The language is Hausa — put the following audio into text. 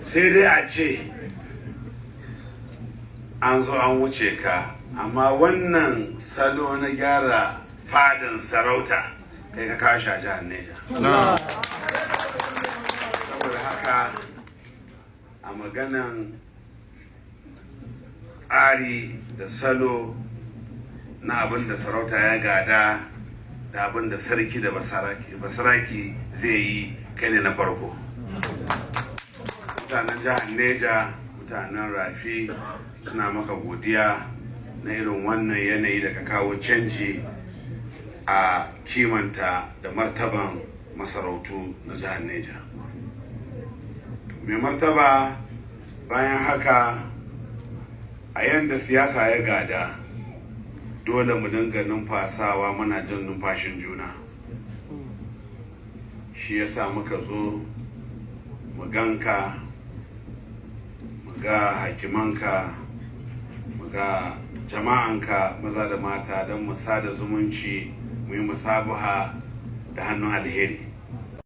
sai dai a ce an zo an wuce ka, amma wannan salo na gyara fadin sarauta kai ka kawo shi a jihar Neja. Saboda haka a maganan tsari da salo na abin da sarauta ya gada da abin da sarki da basaraki zai yi, kai ne na farko. Mutanen jihar Neja, mutanen Rafi suna maka godiya na irin wannan yanayi da ka kawo canji a kimanta da martaban masarautu na jihar Neja. Mai martaba, bayan haka a yanda siyasa ya gada, dole mu dinga numfasawa muna jin numfashin juna. Shi yasa muka zo mu ganka, mu ga hakimanka, mu ga jama'anka maza da mata don mu sada zumunci, mu yi musabaha da hannun alheri.